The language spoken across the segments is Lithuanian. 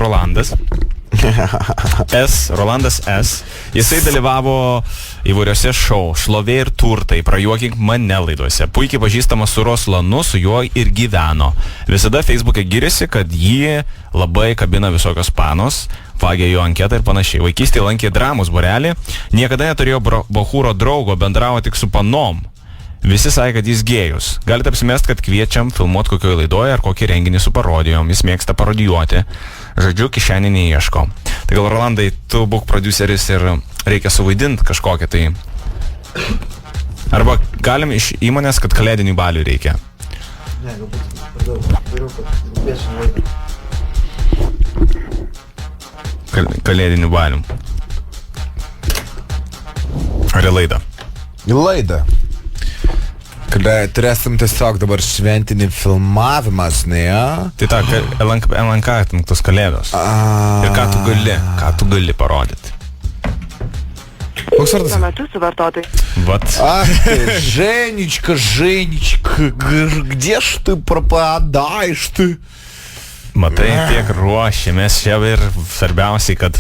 Rolandas. Rolandas S. Jisai dalyvavo įvairiose šou, Šlovė ir turtai, Prajuokink mane laidose. Puikiai pažįstamas su Roslanu, su juo ir gyveno. Visada Facebook'e giriasi, kad jį labai kabina visokios panos, vagė jo anketą ir panašiai. Vaikystėje lankė dramos būrelį, niekada neturėjo bohūro draugo, bendravo tik su panom. Visi sakė, kad jis gėjus. Galite apsimest, kad kviečiam filmuoti kokioje laidoje ar kokį renginį su parodijom. Jis mėgsta parodijuoti. Žodžiu, kišenį neieško. Tai gal, Rolandai, tu būk produceris ir reikia suvaidinti kažkokią tai... Arba galim iš įmonės, kad kalėdinių balių reikia. Ne, galbūt piešim laidą. Kalėdinių balių. Ar į laidą? Į laidą. Kada turėsim tiesiog dabar šventinį filmavimą, žinai, Tai ta, LNK tos kalėdos. Ir ką tu gali parodyti. Koks vardas? Šiuo metu su vartotojai. Vat. Ах ты, Женечка, где ж ты пропадаешь ты? Matai, tiek ruošėmės čia ir svarbiausiai, kad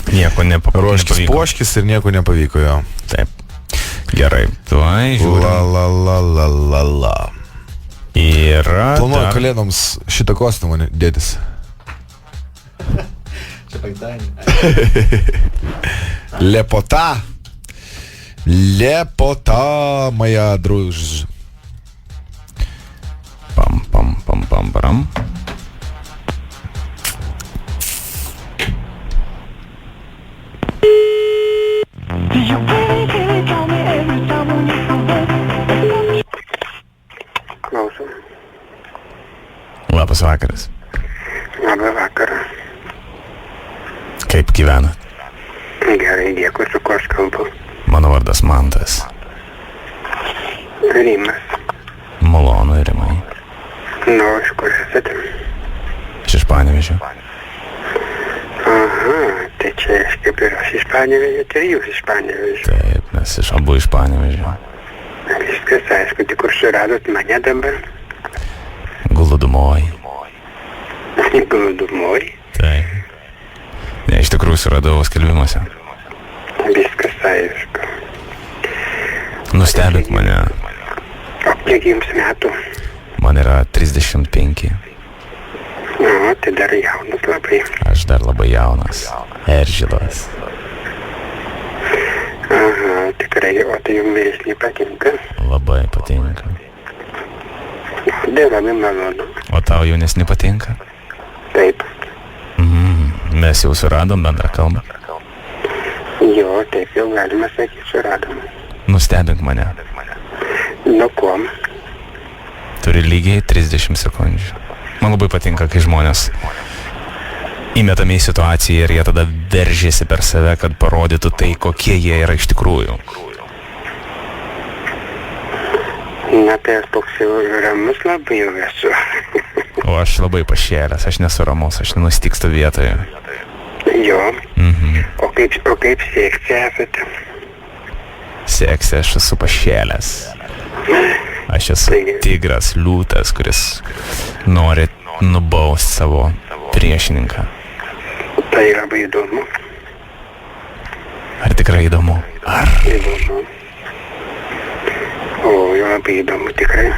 nieko nepavyko. Ruoškis poškis ir nieko nepavyko jo. Taip. Gerai, tuoj žiūrim. La. Yra... Planuoju kalėdoms šitą kostiumą dėtis. Čia penktadienį. Lepota, moja druž. Pam. Klausom. Labas vakaras. Labą vakarą. Kaip gyvenat? Gerai, dėkui, su kuo aš kalbu. Mano vardas Mantas. Rimas. Malonu, Rimai. Nu, iš kur esate? Iš Panevėžio. Aha, tai čia aš kaip ir aš iš Panevėžio, tai jūs iš Panevėžio. Taip, mes iš abu iš Panevėžio. Viskas aišku, tik kur suradot mane dabar? Glūdumoj. Glūdumoj? Taip. Ne, iš tikrųjų suradau skelbimuose. Viskas aišku. Nustebink mane. O kiek jums metų? Man yra 35. Nu, tai dar jaunas labai. Aš dar labai jaunas. Eržilas. Aha, tikrai, o tai jums vyresnį patinka? Labai patinka. Tai labai malonu. O tau jaunesni patinka? Taip. Mes jau suradom bendrą kalbą. Jo, taip jau galima sakyti, suradom. Nustebink mane. Nu, kuom? Turi lygiai 30 sekundžių. Man labai patinka, kai žmonės įmetami į situaciją ir jie tada veržėsi per save, kad parodytų tai, kokie jie yra iš tikrųjų. Na, tai aš toks jau ramus labai jau esu. O aš labai pašėlęs, aš nesu ramus, aš nenustikstu vietoje. Jo. O kaip sekcija esate? Sekcija, aš esu pašėlęs. Aš esu tigras, liūtas, kuris nori nubausti savo priešininką. Tai labai įdomu. Ar tikrai įdomu? Ar? Įdomu. O, jau labai įdomu, tikrai.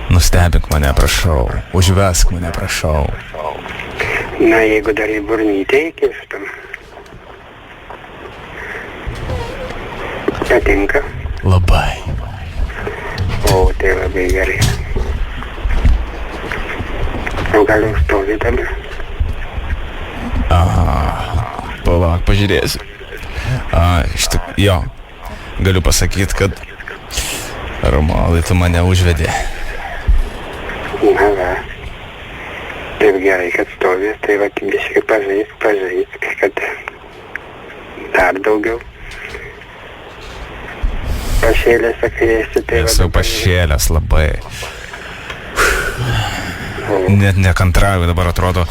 Nustebink mane, prašau. Užvesk mane, prašau. Na, jeigu dar į burnytę įkištum. Patinka? Labai. O, tai labai gerai. O gal jau stovi dabar? Palauk, pažiūrėsiu. Jo, galiu pasakyti, kad Romualdai, tu mane užvedė. Na, va. Taip gerai, kad stovi, tai va, biškai pažaisk, kad dar daugiau. Pašėlės akviesi, tai va. Esu pašėlęs labai. Net nekantrauju, dabar atrodo,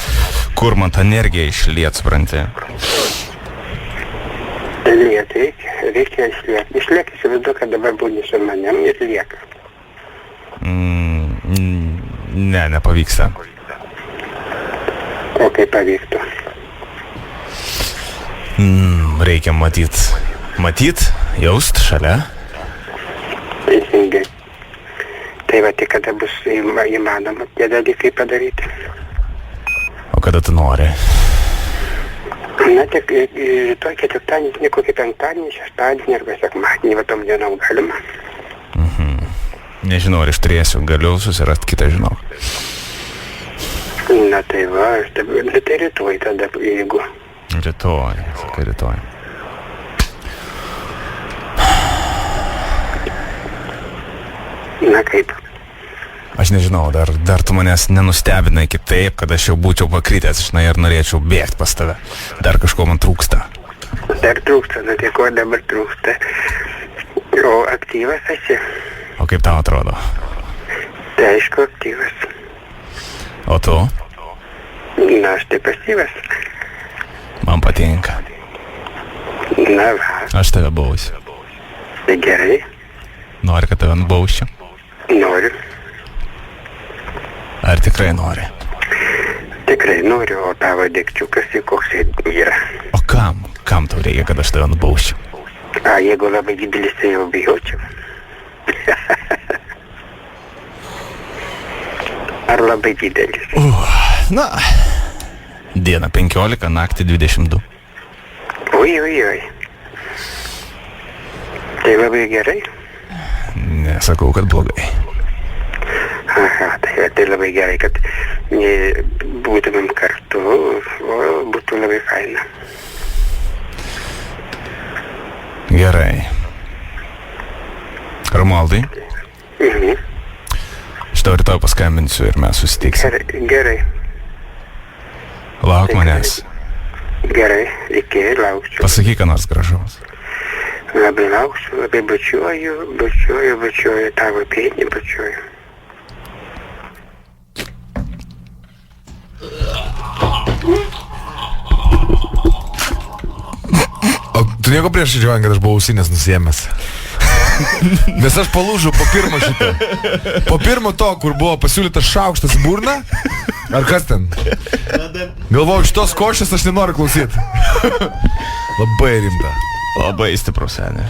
kur man tą energiją išliet, supranti. Liet, reikia išliek. Išliek, įsivaizduoju, kad dabar būni su manim ir lieka. Ne, nepavyksta. O kaip pavyktų? Reikia matyt, jaust šalia. Teisingai. Tai va, tik kada bus įmanoma tie dalykai padaryti. O kada tu nori? Na, tik rytoj ketvirtadienį, kokį penktadienį, šeštadienį arba sekmadienį, va tom dienom galima. Nežinau, ar išturėsiu, galiu susirasti kitą, žinau. Na tai va, tai rytoj tada, jeigu. Rytoj, sakai rytoj. Na kaip? Aš nežinau, dar tu manęs nenustebinai kitaip, kad aš jau būčiau pakritęs, žinai, ir norėčiau bėgti pas tave. Dar kažko man trūksta. Dar trūksta, na tai ko dabar trūksta? O aktyvas esi? O kaip tau atrodo? Tai aišku, aktyvas. O tu? Na, aš tai pasyvas. Man patinka. Na va. Aš tave bausiu. Tai gerai. Nori, kad tave nubauščiau? Noriu. Ar tikrai nori? Tikrai noriu, o tavo dėkčiukas koks yra. O kam? Kam tau reikia, kad aš tave nubauščiau? A jeigu labai didelis, tai jau bijočiau. Ar labai didelis? Na, diena 15, naktį 22. Oi. Tai labai gerai? Nesakau, kad blogai. Aha, tai labai gerai, kad būtumėm kartu, o būtų labai faina. Gerai. Romualdai, aš tau rytoj paskambinsiu ir mes susitiksim. Gerai. Lauk manęs. Gerai, iki, lauksiu. Pasakyk, ką nors gražaus. Labai lauksiu, labai bučiuoju, tavo pėdį bučiuoju. O tu nieko prieš žiūrėjau, kad aš buvau ausinės nusiėmęs. Nes aš palūžau po pirmo šitą. Po pirmo to, kur buvo pasiūlytas šaukštas į burną. Ar kas ten? Galvoju, šitos košės aš nenoriu klausyti. Labai rimta. Labai stiprus, seniai.